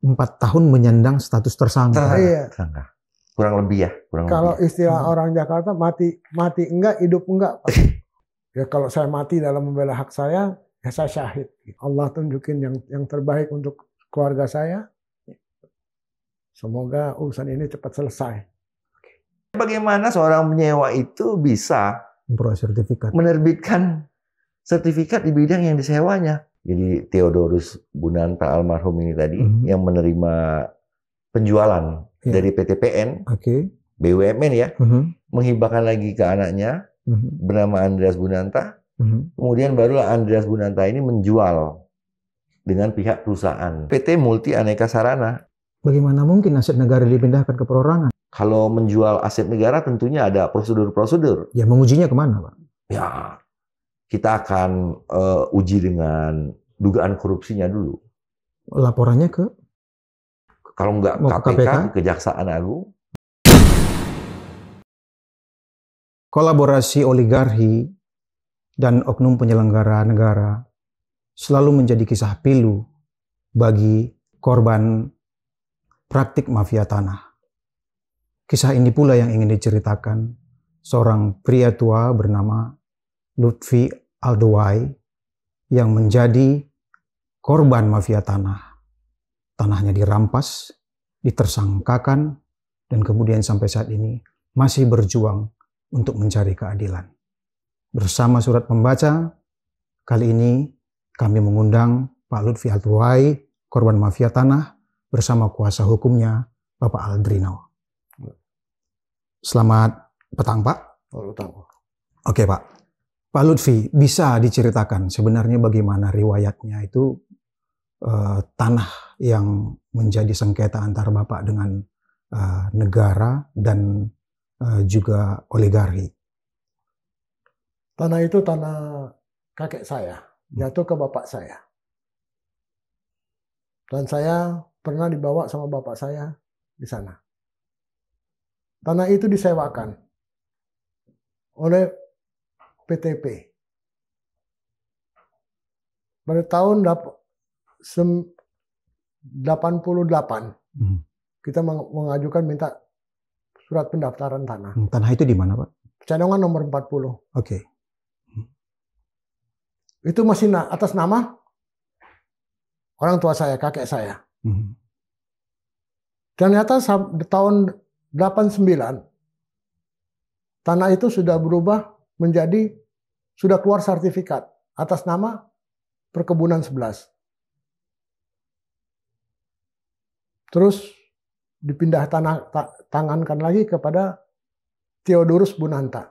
4 tahun menyandang status tersangka. Iya. Tersangka. Kurang lebih ya. Kalau istilah orang Jakarta, mati enggak, hidup enggak. Ya kalau saya mati dalam membela hak saya, ya saya syahid. Allah tunjukin yang terbaik untuk keluarga saya. Semoga urusan ini cepat selesai. Bagaimana seorang penyewa itu bisa Memperoleh sertifikat. menerbitkan sertifikat di bidang yang disewanya? Jadi Theodorus Bunanta almarhum ini tadi yang menerima penjualan dari PTPN, BUMN ya, menghibahkan lagi ke anaknya bernama Andreas Bunanta. Kemudian barulah Andreas Bunanta ini menjual dengan pihak perusahaan PT Multi Aneka Sarana. Bagaimana mungkin aset negara dipindahkan ke perorangan? Kalau menjual aset negara tentunya ada prosedur-prosedur. Ya mengujinya kemana, Pak? Ya, kita akan uji dengan dugaan korupsinya dulu. Laporannya ke? Kalau nggak KPK, Kejaksaan Agung. Kolaborasi oligarki dan oknum penyelenggara negara selalu menjadi kisah pilu bagi korban praktik mafia tanah. Kisah ini pula yang ingin diceritakan seorang pria tua bernama Lutfi Aldowai yang menjadi korban mafia tanah. Tanahnya dirampas, ditersangkakan, dan kemudian sampai saat ini masih berjuang untuk mencari keadilan. Bersama Surat Pembaca, kali ini kami mengundang Pak Lutfi Aldowai, korban mafia tanah, bersama kuasa hukumnya, Bapak Aldrino. Selamat petang, Pak. Oke, Pak. Pak Lutfi, bisa diceritakan sebenarnya bagaimana riwayatnya itu tanah yang menjadi sengketa antara Bapak dengan negara dan juga oligarki? Tanah itu tanah kakek saya, jatuh ke bapak saya. Dan saya pernah dibawa sama bapak saya di sana. Tanah itu disewakan oleh PTP. Pada tahun 88, kita mengajukan minta surat pendaftaran tanah. Tanah itu di mana, Pak? Cadongan nomor 40. Oke. Itu masih atas nama orang tua saya, kakek saya. Ternyata tahun 89, tanah itu sudah berubah menjadi, sudah keluar sertifikat atas nama Perkebunan 11. Terus dipindah tangankan lagi kepada Theodorus Bunanta.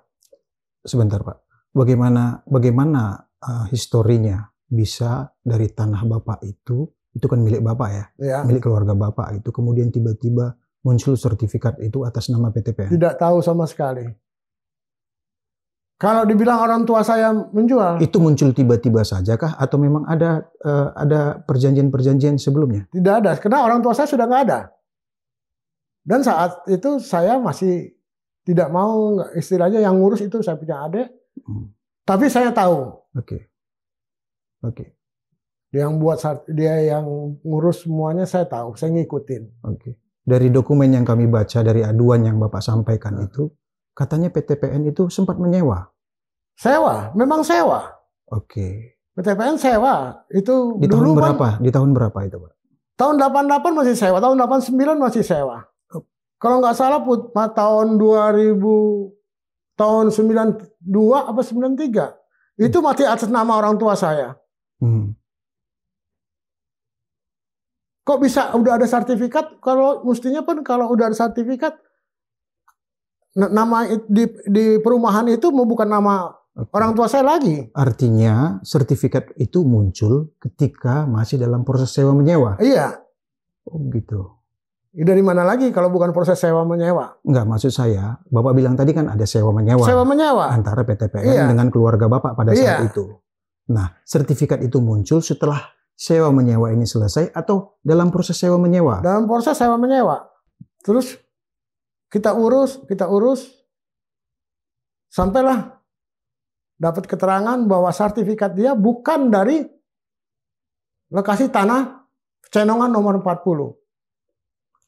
Sebentar, Pak. Bagaimana historinya bisa dari tanah Bapak itu kan milik Bapak ya, milik keluarga Bapak itu, kemudian tiba-tiba muncul sertifikat itu atas nama PTPN? Tidak tahu sama sekali. Kalau dibilang orang tua saya menjual, itu muncul tiba-tiba saja kah atau memang ada perjanjian-perjanjian sebelumnya? Tidak ada, karena orang tua saya sudah nggak ada. Dan saat itu saya masih tidak mau, istilahnya yang ngurus itu saya punya adik. Tapi saya tahu. Oke. Dia yang ngurus semuanya saya tahu, saya ngikutin. Oke. Dari dokumen yang kami baca, dari aduan yang Bapak sampaikan itu, katanya PTPN itu sempat menyewa. Sewa, memang sewa. Oke. PTPN sewa. Itu di tahun berapa? Di tahun berapa itu, Pak? Tahun 88 masih sewa, tahun 89 masih sewa. Kalau nggak salah tahun 2000, tahun 92 apa 93, itu masih atas nama orang tua saya. Kok bisa udah ada sertifikat? Kalau mestinya pun kalau udah ada sertifikat, nama di perumahan itu bukan nama orang tua saya lagi. Artinya sertifikat itu muncul ketika masih dalam proses sewa menyewa. Iya. Oh gitu. Dari mana lagi kalau bukan proses sewa menyewa? Enggak, maksud saya, Bapak bilang tadi kan ada sewa menyewa. Sewa menyewa. Antara PTPN dengan keluarga Bapak pada saat itu. Nah, sertifikat itu muncul setelah sewa menyewa ini selesai atau dalam proses sewa menyewa? Dalam proses sewa menyewa. Terus kita urus, sampailah dapat keterangan bahwa sertifikat dia bukan dari lokasi tanah Pecenongan nomor 40.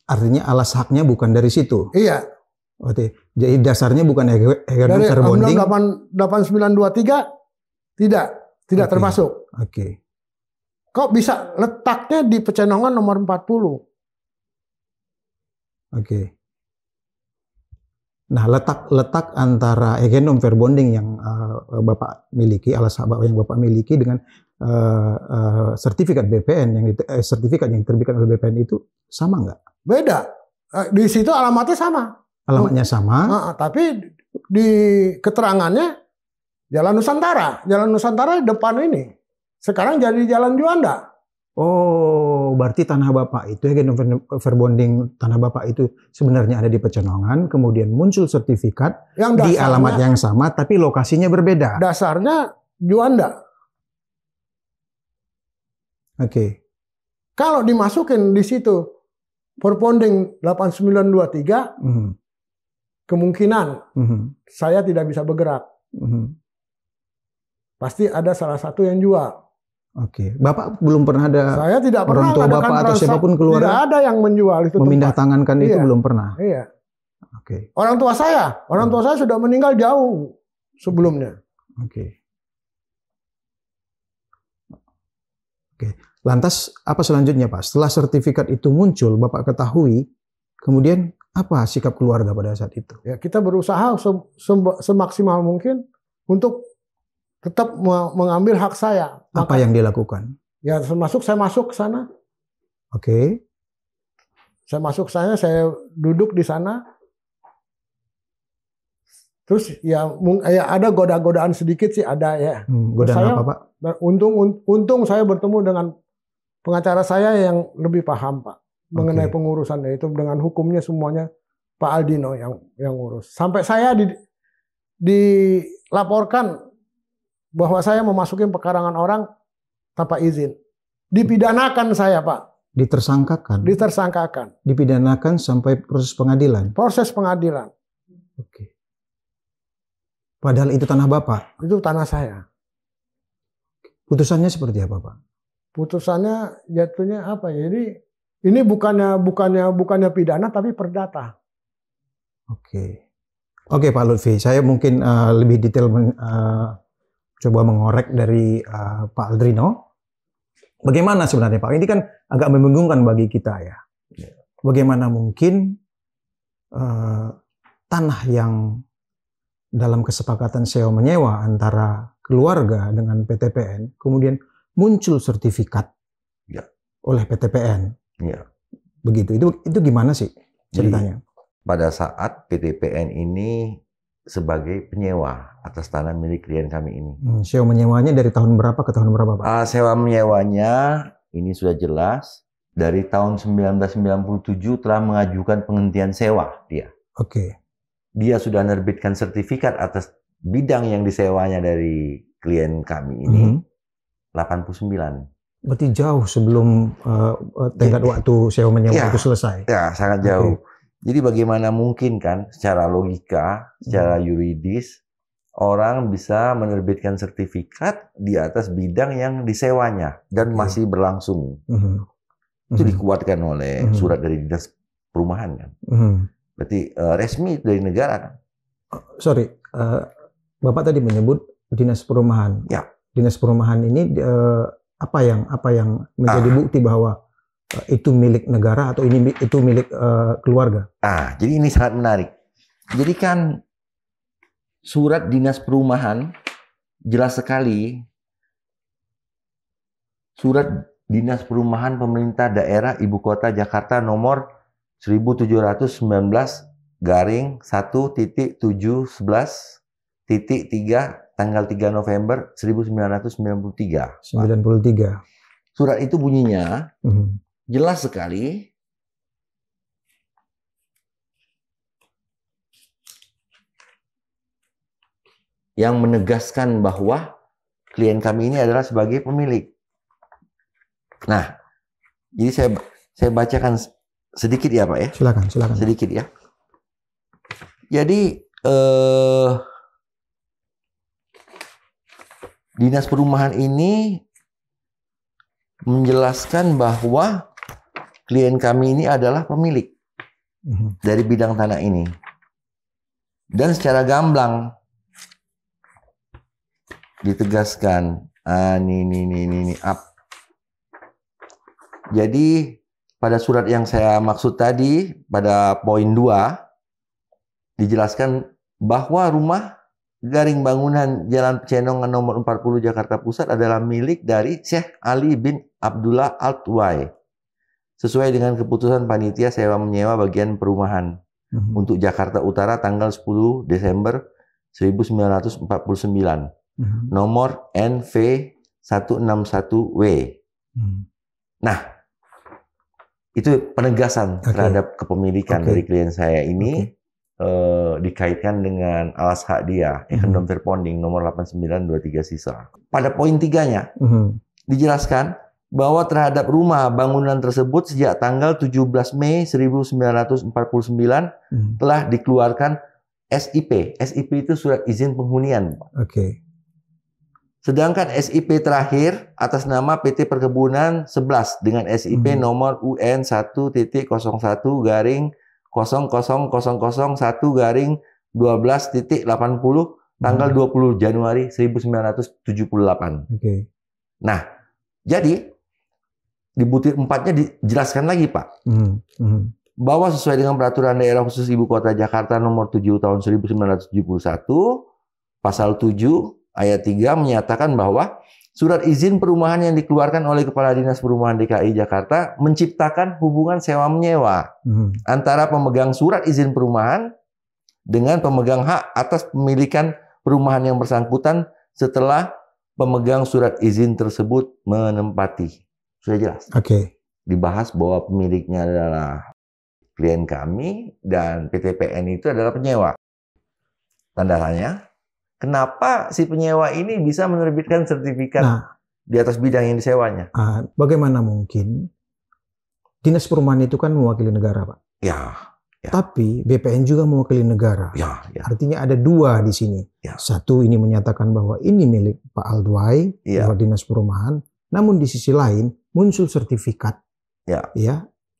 Artinya alas haknya bukan dari situ. Iya. Oke. Jadi dasarnya bukan hegemon Dari verbonding. 8923 tidak termasuk. Oke. Kok bisa letaknya di Pecenongan nomor 40? Oke. Nah, letak antara hegemon verbonding yang Bapak miliki, alas hak yang Bapak miliki dengan sertifikat BPN sertifikat yang diterbitkan oleh BPN itu sama nggak? Beda. Di situ alamatnya sama. Alamatnya sama. Tapi di keterangannya Jalan Nusantara. Jalan Nusantara depan ini. Sekarang jadi Jalan Juanda. Oh, berarti tanah Bapak itu, hegemon verbonding tanah Bapak itu sebenarnya ada di Pecenongan, kemudian muncul sertifikat yang di alamat yang sama, tapi lokasinya berbeda. Dasarnya Juanda. Oke. Kalau dimasukin di situ verbonding 8923, kemungkinan saya tidak bisa bergerak. Pasti ada salah satu yang jual. Oke, Bapak belum pernah ada. Saya tidak pernah. Orang tua Bapak atau siapapun keluarga. Tidak ada yang menjual itu. Memindah tangankan itu belum pernah. Iya. Oke. Orang tua saya sudah meninggal jauh sebelumnya. Oke. Oke. Lantas apa selanjutnya, Pak? Setelah sertifikat itu muncul, Bapak ketahui, kemudian apa sikap keluarga pada saat itu? Ya, kita berusaha semaksimal mungkin untuk tetap mengambil hak saya. Apa yang dilakukan? Ya, termasuk saya masuk ke sana. Oke. Saya masuk ke sana, saya duduk di sana. Terus ya ada godaan sedikit sih, ada ya. Godaan apa, Pak? Untung saya bertemu dengan pengacara saya yang lebih paham, Pak, mengenai pengurusannya itu, dengan hukumnya semuanya Pak Aldino yang ngurus. Sampai saya dilaporkan bahwa saya memasuki pekarangan orang tanpa izin. Dipidanakan saya, Pak. Ditersangkakan? Ditersangkakan. Dipidanakan sampai proses pengadilan? Proses pengadilan. Oke. Padahal itu tanah Bapak? Itu tanah saya. Putusannya seperti apa, Pak? Putusannya jatuhnya apa ya? Jadi ini bukannya pidana tapi perdata. Oke. Oke, Pak Lutfi. Saya mungkin lebih detail coba mengorek dari Pak Aldrino. Bagaimana sebenarnya, Pak? Ini kan agak membingungkan bagi kita ya. Bagaimana mungkin tanah yang dalam kesepakatan sewa menyewa antara keluarga dengan PTPN kemudian muncul sertifikat oleh PTPN. Ya. Begitu. Itu gimana sih ceritanya? Jadi, pada saat PTPN ini sebagai penyewa atas tanah milik klien kami ini. Sewa menyewanya dari tahun berapa ke tahun berapa, Pak? Sewa menyewanya ini sudah jelas dari tahun 1997 telah mengajukan penghentian sewa dia. Oke. Dia sudah menerbitkan sertifikat atas bidang yang disewanya dari klien kami ini 89. Berarti jauh sebelum tenggat waktu sewa menyewa itu selesai. Ya, sangat jauh. Jadi bagaimana mungkin kan secara logika, secara yuridis, orang bisa menerbitkan sertifikat di atas bidang yang disewanya dan masih berlangsung. Itu dikuatkan oleh surat dari Dinas Perumahan kan. Berarti resmi dari negara kan. Sorry, Bapak tadi menyebut Dinas Perumahan. Ya. Dinas Perumahan ini apa yang menjadi bukti bahwa itu milik negara atau itu milik keluarga? Jadi ini sangat menarik. Jadi kan surat Dinas Perumahan jelas sekali, surat Dinas Perumahan Pemerintah Daerah Ibu Kota Jakarta nomor 1711.1.711.3 tanggal 3 November 1993. 93. Surat itu bunyinya jelas sekali yang menegaskan bahwa klien kami ini adalah sebagai pemilik. Nah, jadi saya bacakan sedikit ya, Pak ya. Silakan. Sedikit ya. Jadi Dinas Perumahan ini menjelaskan bahwa klien kami ini adalah pemilik dari bidang tanah ini. Dan secara gamblang ditegaskan, ini up. Jadi pada surat yang saya maksud tadi, pada poin 2, dijelaskan bahwa rumah garing bangunan Jalan Pecenongan nomor 40 Jakarta Pusat adalah milik dari Syekh Ali bin Abdullah Al-Tuwai. Sesuai dengan keputusan panitia sewa menyewa bagian perumahan untuk Jakarta Utara tanggal 10 Desember 1949. Nomor NV 161W. Nah, itu penegasan terhadap kepemilikan dari klien saya ini dikaitkan dengan alas hak dia, Ehendom Verponding nomor 8923 sisa. Pada poin 3-nya dijelaskan bahwa terhadap rumah bangunan tersebut sejak tanggal 17 Mei 1949 telah dikeluarkan SIP. SIP itu surat izin penghunian. Sedangkan SIP terakhir atas nama PT Perkebunan 11 dengan SIP nomor UN 1.001.0001/12.80 tanggal 20 Januari 1978. Nah, jadi di butir 4-nya dijelaskan lagi, Pak. Bahwa sesuai dengan Peraturan Daerah Khusus Ibu Kota Jakarta nomor 7 tahun 1971, pasal 7 ayat 3 menyatakan bahwa surat izin perumahan yang dikeluarkan oleh Kepala Dinas Perumahan DKI Jakarta menciptakan hubungan sewa-menyewa antara pemegang surat izin perumahan dengan pemegang hak atas pemilikan perumahan yang bersangkutan setelah pemegang surat izin tersebut menempati. Sudah jelas? Dibahas bahwa pemiliknya adalah klien kami dan PTPN itu adalah penyewa. Tanda tanya, kenapa si penyewa ini bisa menerbitkan sertifikat di atas bidang yang disewanya? Bagaimana mungkin? Dinas Perumahan itu kan mewakili negara, Pak. Ya. Tapi BPN juga mewakili negara. Artinya ada dua di sini. Satu ini menyatakan bahwa ini milik Pak Al-Tuwai, Dinas Perumahan. Namun di sisi lain muncul sertifikat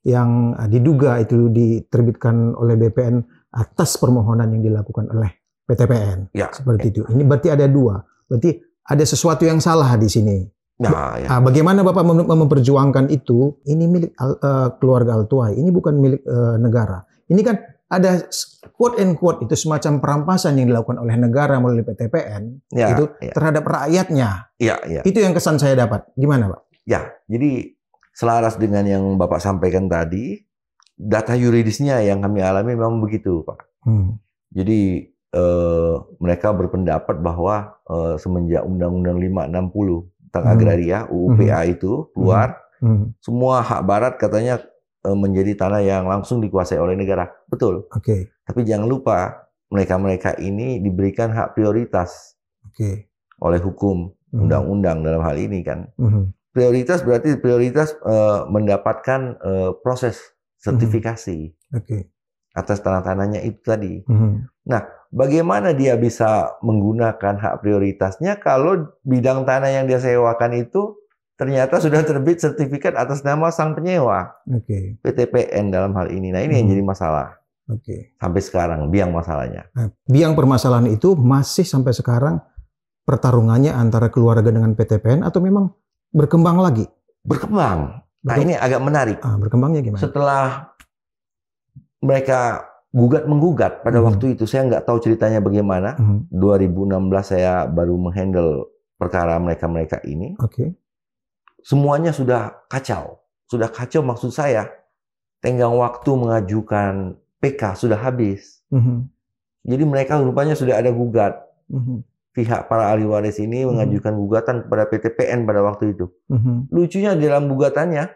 yang diduga itu diterbitkan oleh BPN atas permohonan yang dilakukan oleh PTPN. Seperti itu. Ini berarti ada dua. Berarti ada sesuatu yang salah di sini. Bagaimana Bapak memperjuangkan itu? Ini milik keluarga Al-Tuwai. Ini bukan milik negara. Ini kan ada quote and quote itu semacam perampasan yang dilakukan oleh negara melalui PTPN terhadap rakyatnya. Itu yang kesan saya dapat. Gimana, Pak? Jadi selaras dengan yang Bapak sampaikan tadi, data yuridisnya yang kami alami memang begitu, Pak. Jadi mereka berpendapat bahwa semenjak Undang-Undang 560 tentang agraria, UUPA itu keluar, semua hak barat katanya menjadi tanah yang langsung dikuasai oleh negara. Betul. Tapi jangan lupa, mereka-mereka ini diberikan hak prioritas oleh hukum, undang-undang dalam hal ini kan. Prioritas berarti prioritas mendapatkan proses sertifikasi atas tanah-tanahnya itu tadi. Nah, bagaimana dia bisa menggunakan hak prioritasnya kalau bidang tanah yang dia sewakan itu ternyata sudah terbit sertifikat atas nama sang penyewa, PTPN dalam hal ini. Nah, ini yang jadi masalah. Sampai sekarang, biang masalahnya. Biang permasalahan itu masih sampai sekarang pertarungannya antara keluarga dengan PTPN atau memang berkembang lagi? Berkembang. Nah, ini agak menarik. Berkembangnya gimana? Setelah mereka menggugat pada waktu itu, saya nggak tahu ceritanya bagaimana. 2016 saya baru menghandle perkara mereka ini. Semuanya sudah kacau. Sudah kacau maksud saya, tenggang waktu mengajukan PK sudah habis. Jadi mereka rupanya sudah ada gugat. Pihak para ahli waris ini mengajukan gugatan kepada PTPN pada waktu itu. Lucunya di dalam gugatannya,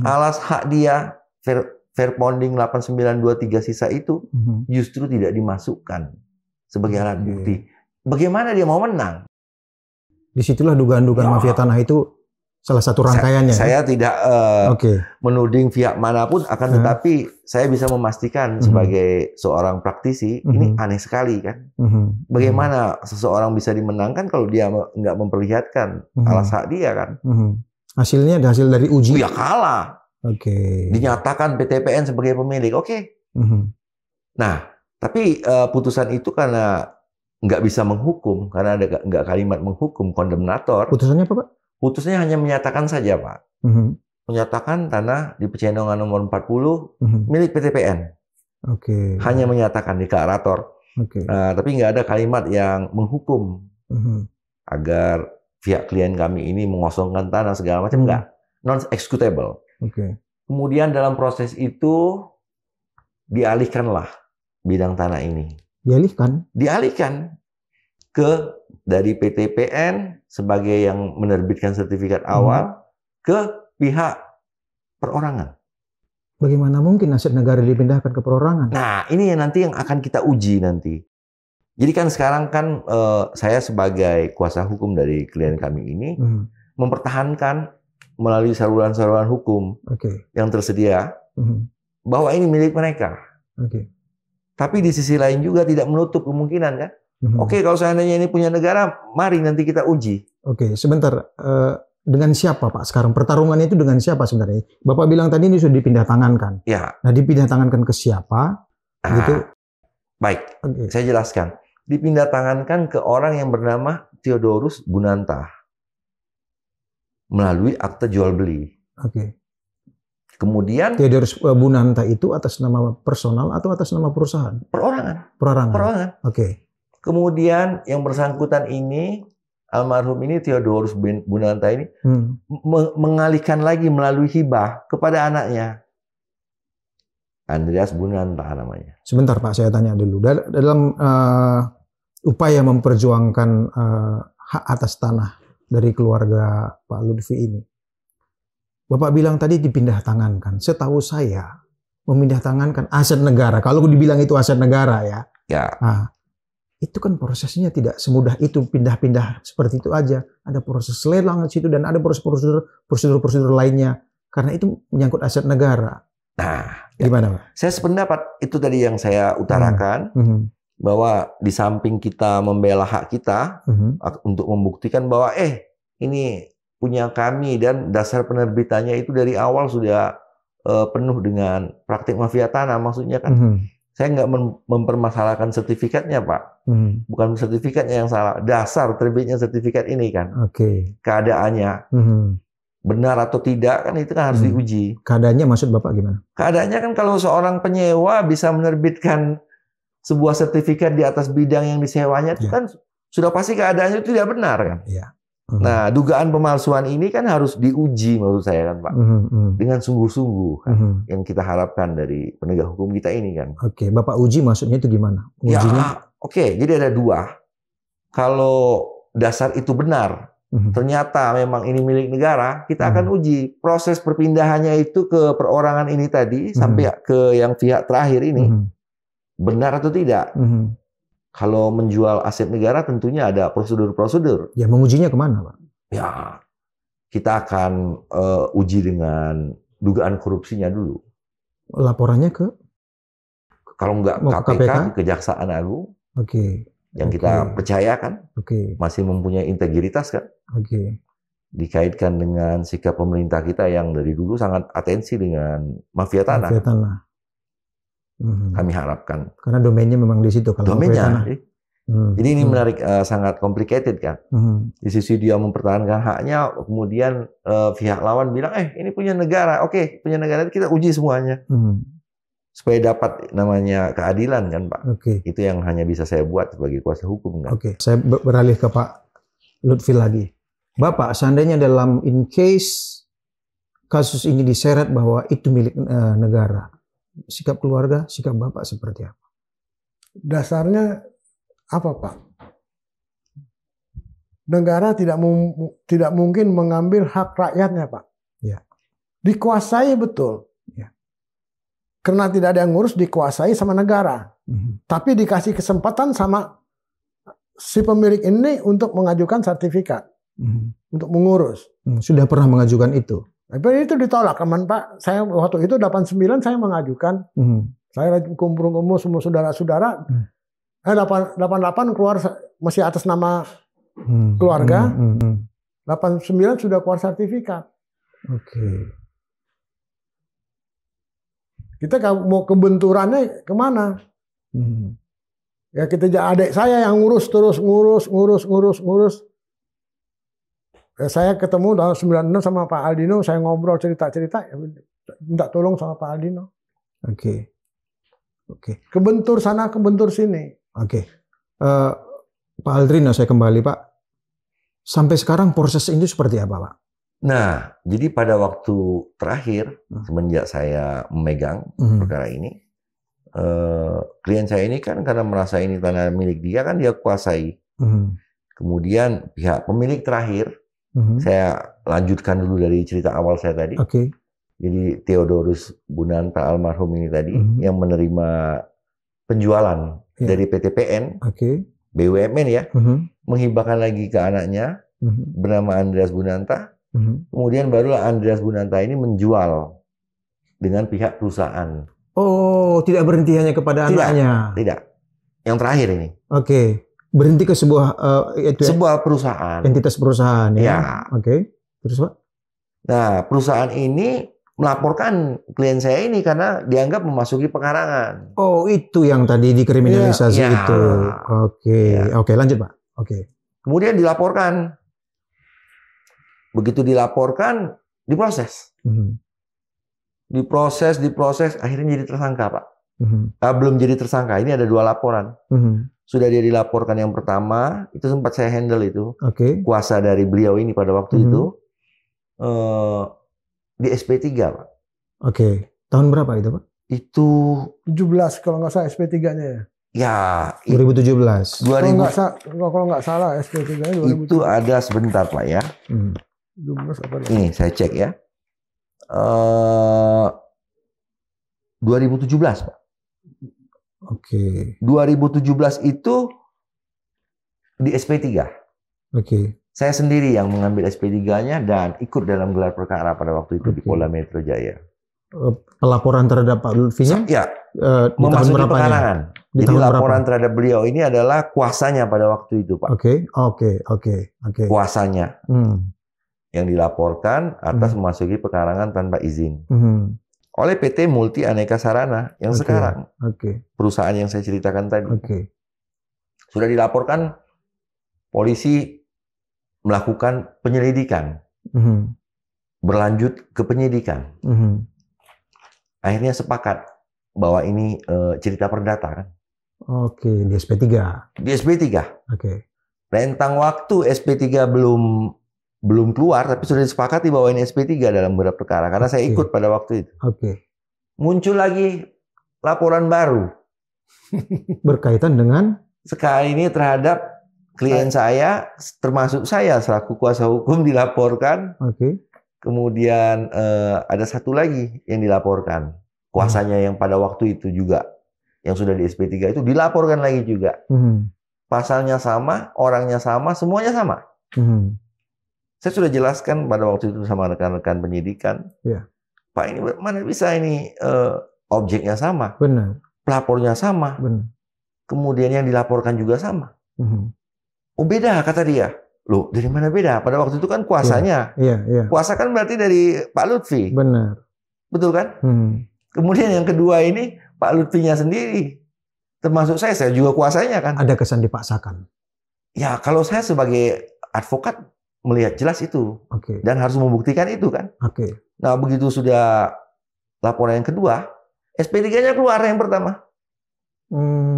alas hak dia, Verponding 8923 sisa itu, justru tidak dimasukkan sebagai alat bukti. Bagaimana dia mau menang? Disitulah dugaan-dugaan mafia tanah itu salah satu rangkaiannya. Saya tidak menuding pihak manapun, akan tetapi saya bisa memastikan sebagai seorang praktisi, ini aneh sekali kan. Bagaimana seseorang bisa dimenangkan kalau dia nggak memperlihatkan alas hak dia kan. Hasilnya hasil dari uji. Ya kalah. Dinyatakan PTPN sebagai pemilik. Nah, tapi putusan itu karena nggak bisa menghukum, karena ada nggak kalimat menghukum, kondemnator. Putusannya apa, Pak? Putusannya hanya menyatakan saja, Pak. Menyatakan tanah di Pecenongan nomor 40 milik PTPN. Hanya menyatakan deklarator. Tapi nggak ada kalimat yang menghukum agar pihak klien kami ini mengosongkan tanah segala macam, nggak. Non-executable. Kemudian dalam proses itu dialihkanlah bidang tanah ini. Dialihkan ke dari PTPN sebagai yang menerbitkan sertifikat awal ke pihak perorangan. Bagaimana mungkin aset negara dipindahkan ke perorangan? Nah, ini yang nanti yang akan kita uji nanti. Jadi kan sekarang kan saya sebagai kuasa hukum dari klien kami ini mempertahankan melalui saluran-saluran hukum yang tersedia bahwa ini milik mereka. Tapi di sisi lain juga tidak menutup kemungkinan kan. Kalau seandainya ini punya negara, mari nanti kita uji. Sebentar. Dengan siapa, Pak? Sekarang pertarungannya itu dengan siapa sebenarnya? Bapak bilang tadi ini sudah dipindah tangankan. Ya. Nah, dipindah tangankan ke siapa? Gitu. Baik, saya jelaskan. Dipindah tangankan ke orang yang bernama Theodorus Gunanta melalui akte jual beli. Kemudian Theodorus Gunanta itu atas nama personal atau atas nama perusahaan? Perorangan. Kemudian yang bersangkutan ini, almarhum ini Theodorus Gunanta ini mengalihkan lagi melalui hibah kepada anaknya. Andreas Gunanta namanya. Sebentar Pak, saya tanya dulu. Dalam upaya memperjuangkan hak atas tanah dari keluarga Pak Lutfi ini, Bapak bilang tadi dipindah tangankan. Setahu saya memindah tangankan aset negara. Kalau dibilang itu aset negara ya. Nah, itu kan prosesnya tidak semudah itu, pindah-pindah seperti itu aja. Ada proses lelang di situ dan ada prosedur lainnya. Karena itu menyangkut aset negara. Nah, gimana, Pak? Saya sependapat itu tadi yang saya utarakan, bahwa di samping kita membela hak kita untuk membuktikan bahwa ini punya kami dan dasar penerbitannya itu dari awal sudah penuh dengan praktik mafia tanah, maksudnya kan. Saya nggak mempermasalahkan sertifikatnya, Pak. Bukan sertifikatnya yang salah. Dasar terbitnya sertifikat ini kan. Keadaannya. Benar atau tidak kan itu kan harus diuji. Keadaannya maksud Bapak gimana? Keadaannya kan kalau seorang penyewa bisa menerbitkan sebuah sertifikat di atas bidang yang disewanya itu kan sudah pasti keadaannya itu tidak benar kan. Nah, dugaan pemalsuan ini kan harus diuji menurut saya kan, Pak. Dengan sungguh-sungguh kan, yang kita harapkan dari penegak hukum kita ini kan. Bapak uji maksudnya itu gimana? Ujinya? Jadi ada dua. Kalau dasar itu benar, ternyata memang ini milik negara, kita akan uji proses perpindahannya itu ke perorangan ini tadi sampai ke yang pihak terakhir ini. Benar atau tidak? Kalau menjual aset negara tentunya ada prosedur-prosedur. Ya, mengujinya kemana, Pak? Ya, kita akan uji dengan dugaan korupsinya dulu. Laporannya ke? Kalau nggak KPK, Kejaksaan Agung. Yang kita percayakan. Masih mempunyai integritas kan. Dikaitkan dengan sikap pemerintah kita yang dari dulu sangat atensi dengan mafia tanah. Kami harapkan. Karena domainnya memang di situ. Kalau domainnya. Jadi ini menarik, sangat complicated kan. Di sisi dia mempertahankan haknya, kemudian pihak lawan bilang, ini punya negara. Punya negara kita uji semuanya. Supaya dapat namanya keadilan kan, Pak. Itu yang hanya bisa saya buat sebagai kuasa hukum kan. Saya beralih ke Pak Lutfi lagi. Bapak, seandainya dalam in case kasus ini diseret bahwa itu milik negara, sikap keluarga, sikap Bapak seperti apa? Dasarnya apa, Pak? Negara tidak mungkin mengambil hak rakyatnya, Pak. Dikuasai betul. Karena tidak ada yang ngurus, dikuasai sama negara. Tapi dikasih kesempatan sama si pemilik ini untuk mengajukan sertifikat. Untuk mengurus. Sudah pernah mengajukan itu? Tapi itu ditolak, teman Pak. Saya waktu itu 89 saya mengajukan. Saya kumpul-kumpul semua saudara-saudara. 88 keluar masih atas nama keluarga. 89 sudah keluar sertifikat. Kita mau kebenturannya kemana? Ya kita adik saya yang ngurus ngurus. Ya, saya ketemu tahun 96 sama Pak Aldino, saya ngobrol cerita-cerita, ya, minta tolong sama Pak Aldino. Oke. Kebentur sana, kebentur sini. Oke. Pak Aldrino, saya kembali Pak. Sampai sekarang proses ini seperti apa Pak? Nah, jadi pada waktu terakhir semenjak saya memegang perkara ini, klien saya ini kan karena merasa ini tanah milik dia kan dia kuasai. Kemudian pihak pemilik terakhir, saya lanjutkan dulu dari cerita awal saya tadi. Jadi Theodorus Bunanta almarhum ini tadi yang menerima penjualan dari PTPN, BUMN ya, menghibahkan lagi ke anaknya bernama Andreas Bunanta. Kemudian barulah Andreas Bunanta ini menjual dengan pihak perusahaan. Oh, tidak berhenti hanya kepada anaknya? Tidak. Yang terakhir ini. Berhenti ke sebuah sebuah perusahaan. Entitas perusahaan ya. Terus Pak? Nah, perusahaan ini melaporkan klien saya ini karena dianggap memasuki pekarangan. Oh, itu yang tadi dikriminalisasi itu. Oke, lanjut Pak. Kemudian dilaporkan. Begitu dilaporkan, diproses. Diproses, akhirnya jadi tersangka Pak. Belum jadi tersangka, ini ada 2 laporan. Sudah dia dilaporkan yang pertama, itu sempat saya handle itu. Kuasa dari beliau ini pada waktu itu. Di SP3 Pak. Tahun berapa itu Pak? Itu 17 kalau nggak salah SP3-nya ya. Ya, 2017. Kalau nggak salah SP3-nya 2017. Itu ada sebentar Pak ya. 17 apa? Ini saya cek ya. 2017 Pak. 2017 itu di SP3. Saya sendiri yang mengambil SP3-nya dan ikut dalam gelar perkara pada waktu itu di Polda Metro Jaya. Pelaporan terhadap Pak Lutfinya? Ya, memasuki pekarangan. Jadi laporan terhadap beliau ini adalah kuasanya pada waktu itu Pak. Kuasanya yang dilaporkan atas memasuki pekarangan tanpa izin. Oleh PT Multi Aneka Sarana yang sekarang. Perusahaan yang saya ceritakan tadi. Sudah dilaporkan, polisi melakukan penyelidikan. Berlanjut ke penyidikan. Akhirnya sepakat bahwa ini cerita perdata kan. Di SP3. Di SP3. Rentang waktu SP3 belum keluar, tapi sudah disepakati bahwa ini SP3 dalam gelar perkara karena saya ikut pada waktu itu. Muncul lagi laporan baru berkaitan dengan sekali ini terhadap klien saya, termasuk saya selaku kuasa hukum dilaporkan. Kemudian ada satu lagi yang dilaporkan, kuasanya yang pada waktu itu juga yang sudah di SP3 itu dilaporkan lagi juga. Pasalnya sama, orangnya sama, semuanya sama. Saya sudah jelaskan pada waktu itu sama rekan-rekan penyidikan. Pak, ini mana bisa ini objeknya sama, pelapornya sama, kemudian yang dilaporkan juga sama. Oh beda kata dia. Loh dari mana beda? Pada waktu itu kan kuasanya. Kuasa kan berarti dari Pak Lutfi. Betul kan? Kemudian yang kedua ini Pak Lutfinya sendiri. Termasuk saya juga kuasanya kan. Ada kesan dipaksakan. Ya kalau saya sebagai advokat melihat jelas itu. Dan harus membuktikan itu kan. Nah begitu sudah laporan yang kedua, SP3-nya keluar yang pertama.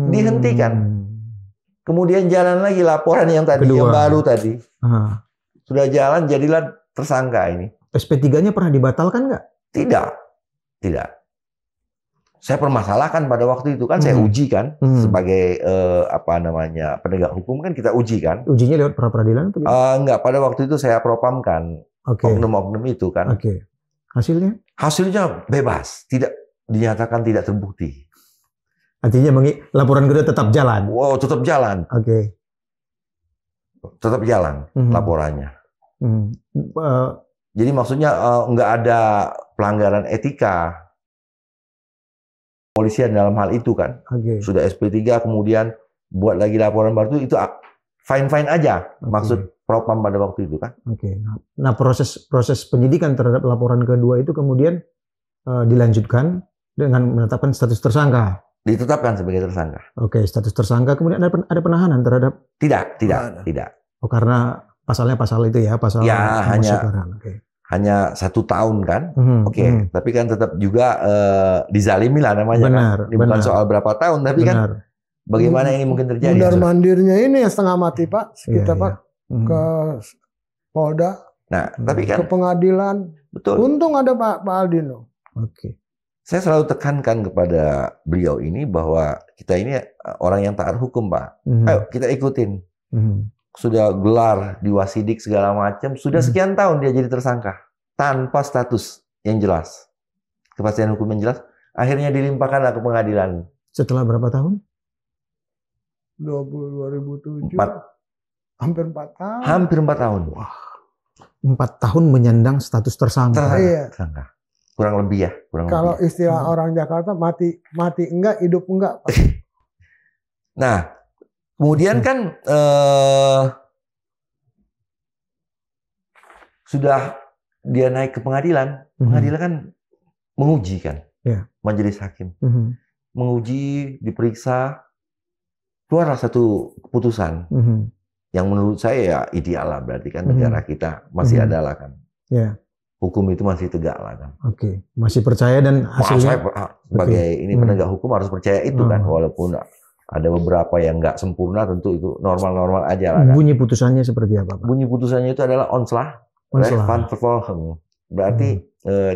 Dihentikan. Kemudian jalan lagi laporan yang tadi, yang baru tadi. Sudah jalan, jadilah tersangka ini. SP3-nya pernah dibatalkan nggak? Tidak. Saya permasalahkan pada waktu itu kan, saya uji kan, sebagai penegak hukum kan kita uji kan. Ujinya lewat pra-peradilan? Enggak, pada waktu itu saya propamkan oknum-oknum itu kan. Hasilnya? Hasilnya bebas, tidak dinyatakan tidak terbukti. Artinya laporan kedua tetap jalan? Wow, tetap jalan. Tetap jalan laporannya. Jadi maksudnya nggak ada pelanggaran etika polisian dalam hal itu kan. Sudah SP3 kemudian buat lagi laporan baru itu fine-fine aja. Maksud propam pada waktu itu kan. Nah proses penyidikan terhadap laporan kedua itu kemudian dilanjutkan dengan menetapkan status tersangka. Ditetapkan sebagai tersangka. Oke, status tersangka. Kemudian ada penahanan terhadap? Tidak. Oh, karena pasalnya pasal itu ya, pasal ya hanya 1 tahun kan. Tapi kan tetap juga dizalimi lah namanya. Benar, kan. Ini bukan soal berapa tahun, tapi kan bagaimana ini mungkin terjadi. Mundar mandirnya ini yang setengah mati Pak. Kita Pak ke Polda. Nah, tapi kan ke pengadilan. Betul. Untung ada Pak Aldino. Oke. Saya selalu tekankan kepada beliau ini bahwa kita ini orang yang taat hukum, Pak. Ayo kita ikutin. Sudah gelar di Wasidik segala macam, sudah sekian tahun dia jadi tersangka tanpa status yang jelas, kepastian hukum yang jelas. Akhirnya dilimpahkanlah ke pengadilan. Setelah berapa tahun? 2007. Hampir 4 tahun. Hampir 4 tahun. Wah. 4 tahun menyandang status tersangka. Tersangka. Kurang lebih ya. Kalau istilah orang Jakarta mati enggak, hidup enggak. Nah, kemudian kan sudah dia naik ke pengadilan. Pengadilan kan menguji kan. Majelis hakim. Menguji, diperiksa. Keluarlah satu keputusan. Yang menurut saya ya ideal lah, berarti kan negara kita masih ada lah kan. Hukum itu masih tegak lah kan. Oke, masih percaya dan hasilnya. Saya sebagai ini penegak hukum harus percaya itu kan, walaupun ada beberapa yang nggak sempurna, tentu itu normal-normal aja lah kan. Bunyi putusannya seperti apa, Pak? Bunyi putusannya itu adalah onslah, van vervolgen. Berarti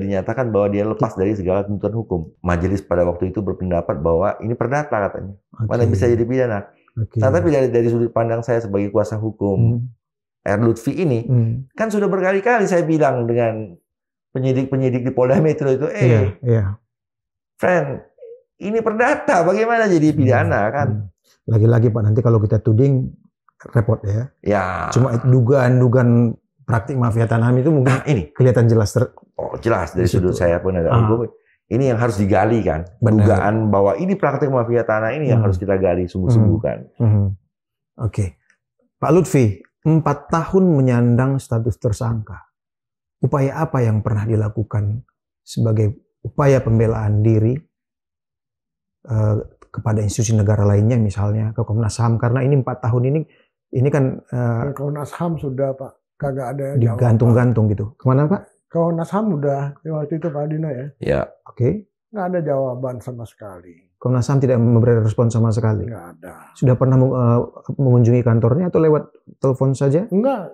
dinyatakan bahwa dia lepas dari segala tuntutan hukum. Majelis pada waktu itu berpendapat bahwa ini perdata katanya, mana bisa jadi pidana. Nah, tapi dari sudut pandang saya sebagai kuasa hukum R. Lutfi ini, kan sudah berkali-kali saya bilang dengan penyidik-penyidik di Polda Metro itu, friend, ini perdata, bagaimana jadi pidana kan? Lagi-lagi Pak, nanti kalau kita tuding, repot ya. Cuma dugaan-dugaan praktik mafia tanah itu mungkin ini kelihatan jelas. Jelas dari sudut saya penegak hukum. Ini yang harus digali kan. Dugaan bahwa ini praktik mafia tanah ini yang harus kita gali sungguh-sungguh kan. Oke. Pak Lutfi, 4 tahun menyandang status tersangka. Upaya apa yang pernah dilakukan sebagai upaya pembelaan diri kepada institusi negara lainnya, misalnya ke Komnas HAM, karena ini 4 tahun ini kan Komnas HAM sudah Pak, kagak ada digantung-gantung gitu. Kemana Pak? Komnas HAM udah waktu itu Pak Dino ya. Ya. Oke. Nggak ada jawaban sama sekali. Komnas HAM tidak memberi respon sama sekali? Nggak ada. Sudah pernah mengunjungi kantornya atau lewat telepon saja? Enggak.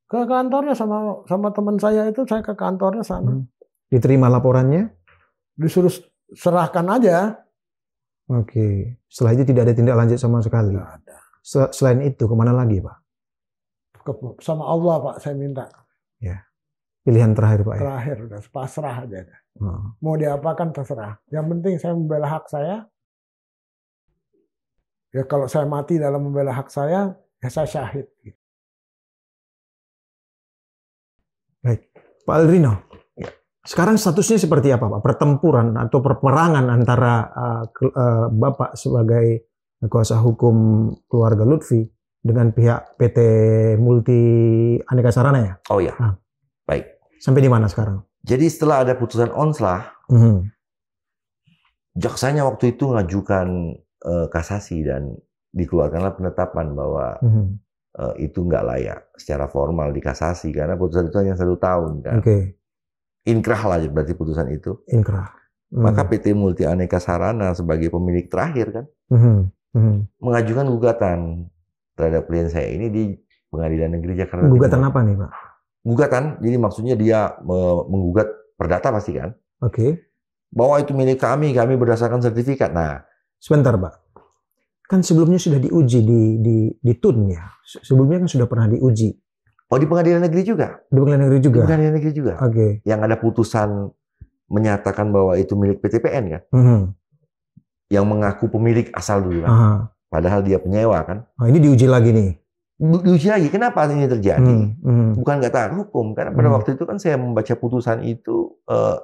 Ke kantornya sama teman saya itu, saya ke kantornya sana. Diterima laporannya? Disuruh serahkan aja. Oke. Setelah itu tidak ada tindak lanjut sama sekali? Nggak ada. Selain itu, kemana lagi Pak? Sama Allah Pak, saya minta. Ya. Pilihan terakhir Pak? Terakhir, udah pasrah aja. Mau diapakan terserah. Yang penting saya membela hak saya. Ya kalau saya mati dalam membela hak saya, ya saya syahid. Baik, Pak Aldrino. Sekarang statusnya seperti apa Pak? Pertempuran atau perperangan antara Bapak sebagai kuasa hukum keluarga Lutfi dengan pihak PT Multi Aneka Sarana ya? Oh ya, baik. Sampai di mana sekarang? Jadi setelah ada putusan onslah, jaksanya waktu itu mengajukan kasasi dan dikeluarkanlah penetapan bahwa itu nggak layak secara formal dikasasi karena putusan itu hanya 1 tahun kan. Inkrah lah berarti putusan itu. Inkrah. Maka PT Multi Aneka Sarana sebagai pemilik terakhir kan mengajukan gugatan terhadap klien saya ini di Pengadilan Negeri Jakarta. Gugatan apa nih Pak? Gugatan, jadi maksudnya dia menggugat perdata pasti kan? Bahwa itu milik kami berdasarkan sertifikat. Nah, sebentar Pak, kan sebelumnya sudah diuji di TUN ya? Sebelumnya kan sudah pernah diuji. Oh di Pengadilan Negeri juga? Di Pengadilan Negeri juga? Di Pengadilan Negeri juga. Yang ada putusan menyatakan bahwa itu milik PTPN kan? Yang mengaku pemilik asal dulu kan? Padahal dia penyewa kan? Ini diuji lagi nih? Diuji lagi. Kenapa ini terjadi? Bukan nggak taat hukum. Karena pada waktu itu kan saya membaca putusan itu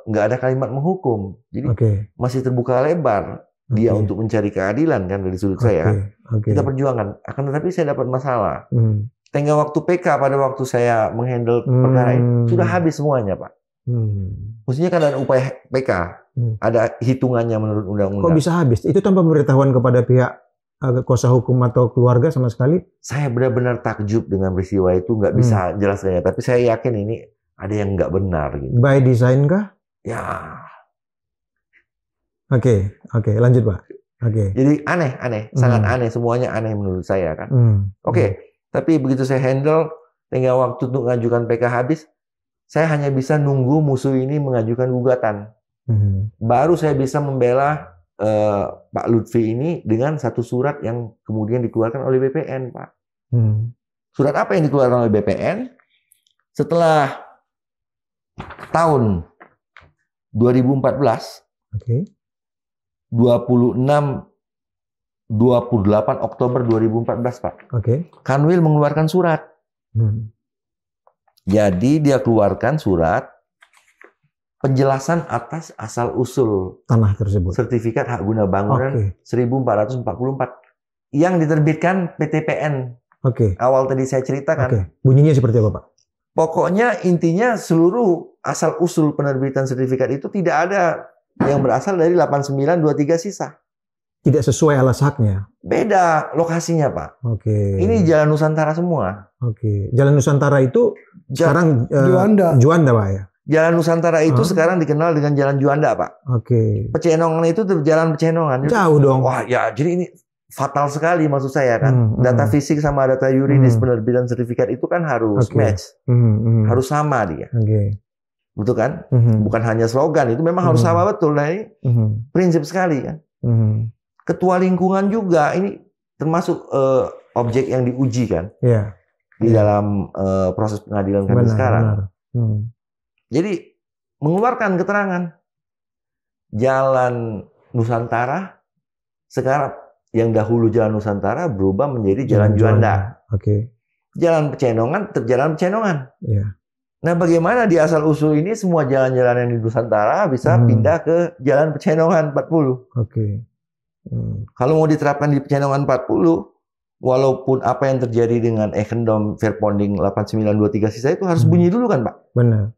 nggak ada kalimat menghukum. Jadi masih terbuka lebar dia untuk mencari keadilan kan dari sudut saya. Kita perjuangkan. Akan tetapi saya dapat masalah. Tengah waktu PK pada waktu saya menghandle perkara ini sudah habis semuanya Pak. Maksudnya kan ada upaya PK, ada hitungannya menurut undang-undang. Kok bisa habis? Itu tanpa pemberitahuan kepada pihak kuasa hukum atau keluarga sama sekali? Saya benar-benar takjub dengan peristiwa itu, nggak bisa jelaskannya. Tapi saya yakin ini ada yang nggak benar. Gitu. By design kah? Ya. Oke, lanjut Pak. Jadi aneh, sangat aneh, semuanya aneh menurut saya kan. Tapi begitu saya handle, tinggal waktu untuk mengajukan PK habis, saya hanya bisa nunggu musuh ini mengajukan gugatan. Baru saya bisa membela Pak Lutfi ini dengan satu surat yang kemudian dikeluarkan oleh BPN, Pak. Surat apa yang dikeluarkan oleh BPN? Setelah tahun 2014, 28 Oktober 2014, Pak. Kanwil mengeluarkan surat. Jadi dia keluarkan surat penjelasan atas asal-usul tanah tersebut. Sertifikat hak guna bangunan 1444 yang diterbitkan PTPN. Awal tadi saya ceritakan. Bunyinya seperti apa, Pak? Pokoknya intinya seluruh asal-usul penerbitan sertifikat itu tidak ada yang berasal dari 8923 sisa. Tidak sesuai alas haknya. Beda lokasinya, Pak. Ini Jalan Nusantara semua. Jalan Nusantara itu sekarang Juanda, Pak ya. Jalan Nusantara itu sekarang dikenal dengan Jalan Juanda, Pak. Pecenongan itu Jalan Pecenongan. Jauh dong. Wah, ya jadi ini fatal sekali maksud saya kan. Data fisik sama data yuridis penerbitan sertifikat itu kan harus match. Harus sama dia. Betul kan? Bukan hanya slogan, itu memang harus sama betul. Nah, ini prinsip sekali kan. Ketua lingkungan juga ini termasuk objek yang diuji kan di dalam proses pengadilan kami sekarang. Jadi mengeluarkan keterangan Jalan Nusantara sekarang yang dahulu Jalan Nusantara berubah menjadi Jalan Juanda. Jalan Pecenongan tetap Jalan Pecenongan. Nah, bagaimana di asal usul ini semua jalan-jalan yang di Nusantara bisa pindah ke Jalan Pecenongan 40? Kalau mau diterapkan di Pecenongan 40, walaupun apa yang terjadi dengan Ekendom Verponding 8923 sisa itu harus bunyi dulu kan, Pak? Benar.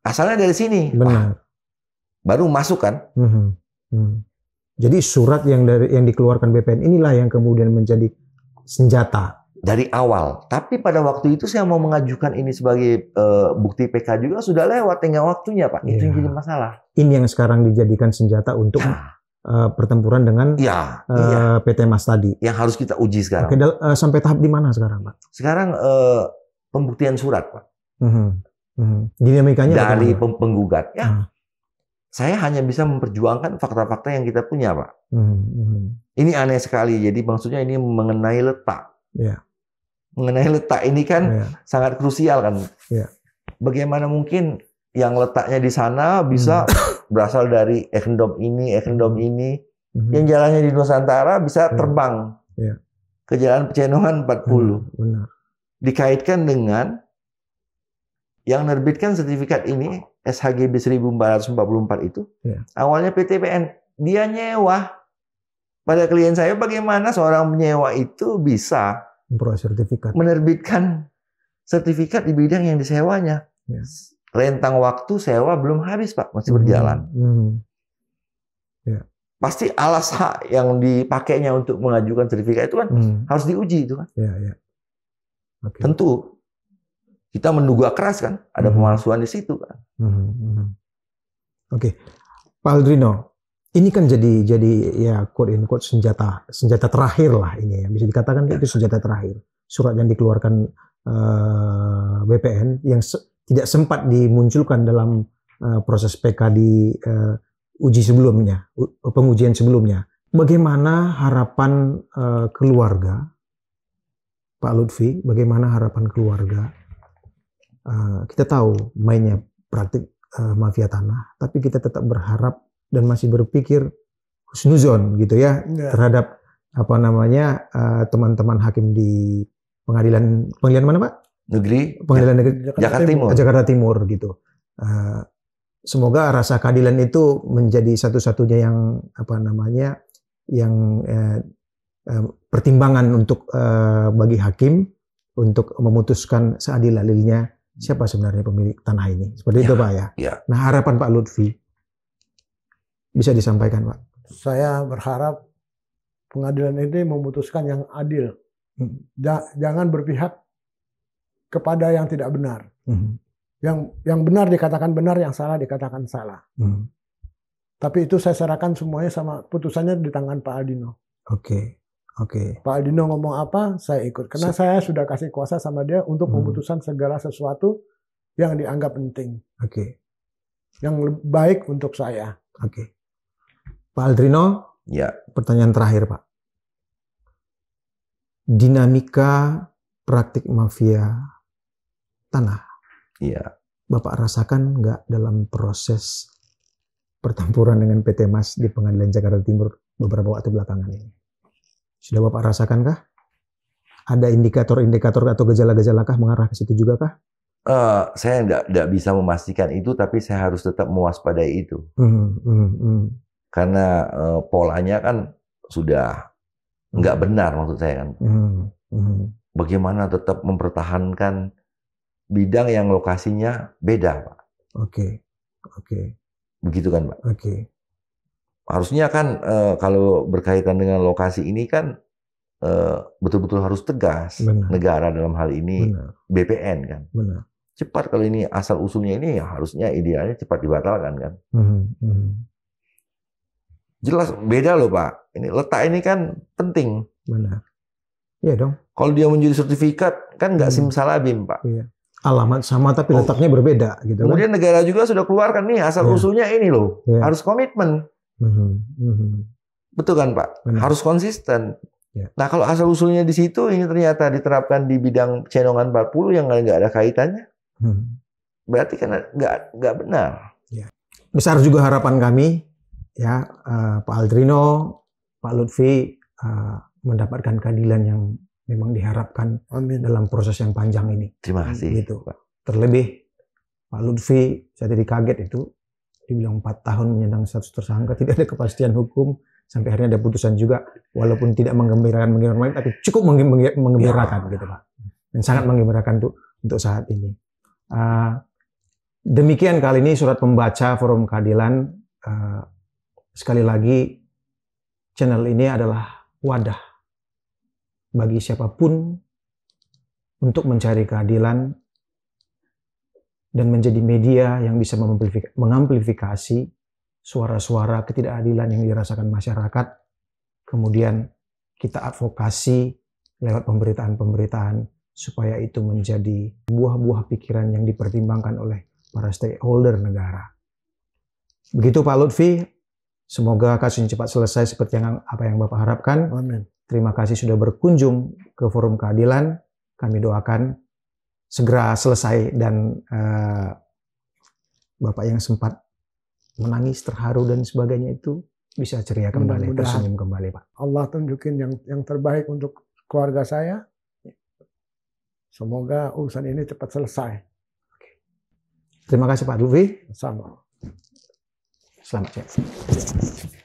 Asalnya dari sini. Benar. Baru masuk kan? Jadi surat yang dikeluarkan BPN inilah yang kemudian menjadi senjata dari awal. Tapi pada waktu itu saya mau mengajukan ini sebagai bukti PK juga sudah lewat, tinggal waktunya, Pak. Itu yang jadi masalah. Ini yang sekarang dijadikan senjata untuk pertempuran dengan PT Mas tadi. Yang harus kita uji sekarang. Sampai tahap di mana sekarang, Pak? Sekarang pembuktian surat, Pak. Dinamikanya dari penggugat. Saya hanya bisa memperjuangkan fakta-fakta yang kita punya, Pak. Ini aneh sekali. Jadi maksudnya ini mengenai letak. Mengenai letak ini kan sangat krusial kan. Bagaimana mungkin yang letaknya di sana bisa berasal dari Ekendom ini, yang jalannya di Nusantara bisa terbang ke Jalan Pecenongan 40. Dikaitkan dengan yang nerbitkan sertifikat ini SHGB 1444 itu awalnya PTPN, dia nyewa pada klien saya. Bagaimana seorang penyewa itu bisa menerbitkan sertifikat di bidang yang disewanya? Rentang waktu sewa belum habis, Pak, masih berjalan. Pasti alas hak yang dipakainya untuk mengajukan sertifikat itu kan harus diuji itu kan. Tentu kita menduga keras kan, ada pemalsuan di situ kan. Pak Aldrino, ini kan jadi ya quote in quote senjata terakhir lah ini ya, bisa dikatakan itu senjata terakhir. Surat yang dikeluarkan BPN yang tidak sempat dimunculkan dalam proses PK di pengujian sebelumnya. Bagaimana harapan keluarga Pak Lutfi? Bagaimana harapan keluarga? Kita tahu mainnya praktik mafia tanah, tapi kita tetap berharap dan masih berpikir husnuzon gitu ya terhadap teman-teman hakim di pengadilan mana, Pak? Pengadilan negeri Jakarta Timur gitu. Semoga rasa keadilan itu menjadi satu-satunya yang pertimbangan untuk bagi hakim untuk memutuskan seadil-adilnya siapa sebenarnya pemilik tanah ini. Seperti itu Pak ya. Nah harapan Pak Lutfi bisa disampaikan Pak. Saya berharap pengadilan ini memutuskan yang adil. Jangan berpihak kepada yang tidak benar. Yang benar dikatakan benar, yang salah dikatakan salah. Tapi itu saya serahkan semuanya sama putusannya di tangan Pak Aldino. Oke. Pak Aldino ngomong apa, saya ikut. Karena saya sudah kasih kuasa sama dia untuk memutuskan segala sesuatu yang dianggap penting. Yang baik untuk saya. Pak Aldrino, pertanyaan terakhir Pak. Dinamika praktik mafia tanah. Bapak rasakan nggak dalam proses pertempuran dengan PT Mas di Pengadilan Jakarta Timur beberapa waktu belakangan ini? Sudah Bapak rasakankah? Ada indikator-indikator atau gejala-gejala kah mengarah ke situ juga kah? Saya nggak bisa memastikan itu, tapi saya harus tetap mewaspadai itu. Karena polanya kan sudah nggak benar maksud saya kan. Bagaimana tetap mempertahankan bidang yang lokasinya beda, Pak. Begitu kan, Pak? Harusnya kan kalau berkaitan dengan lokasi ini kan betul-betul harus tegas. Negara dalam hal ini BPN kan. Cepat kalau ini asal usulnya ini ya harusnya idealnya cepat dibatalkan kan. Jelas beda loh Pak. Ini letak ini kan penting. Iya dong. Kalau dia menjadi sertifikat kan nggak simsalabim Pak. Alamat sama tapi letaknya berbeda gitu. Kemudian negara juga sudah keluarkan nih asal usulnya ini loh. Harus komitmen. Betul kan Pak? Harus konsisten. Nah kalau asal usulnya di situ ini ternyata diterapkan di bidang Cenongan 40 yang nggak ada kaitannya, berarti kan nggak benar. Besar juga harapan kami ya Pak Aldrino, Pak Lutfi mendapatkan keadilan yang memang diharapkan dalam proses yang panjang ini. Terima kasih. Gitu. Terlebih Pak Lutfi, saya tadi kaget itu dibilang 4 tahun menyandang status tersangka, tidak ada kepastian hukum, sampai akhirnya ada putusan juga, walaupun tidak menggembirakan tapi cukup menggembirakan gitu Pak, dan sangat menggembirakan untuk saat ini. Demikian kali ini surat pembaca Forum Keadilan. Sekali lagi, channel ini adalah wadah bagi siapapun untuk mencari keadilan dan menjadi media yang bisa mengamplifikasi suara-suara ketidakadilan yang dirasakan masyarakat. Kemudian kita advokasi lewat pemberitaan-pemberitaan supaya itu menjadi buah-buah pikiran yang dipertimbangkan oleh para stakeholder negara. Begitu Pak Lutfi, semoga kasusnya cepat selesai seperti apa yang Bapak harapkan. Terima kasih sudah berkunjung ke Forum Keadilan. Kami doakan segera selesai dan Bapak yang sempat menangis, terharu dan sebagainya itu bisa ceria kembali, tersenyum kembali Pak. Allah tunjukin yang terbaik untuk keluarga saya. Semoga urusan ini cepat selesai. Terima kasih Pak Lutfi. Sama. Selamat siang.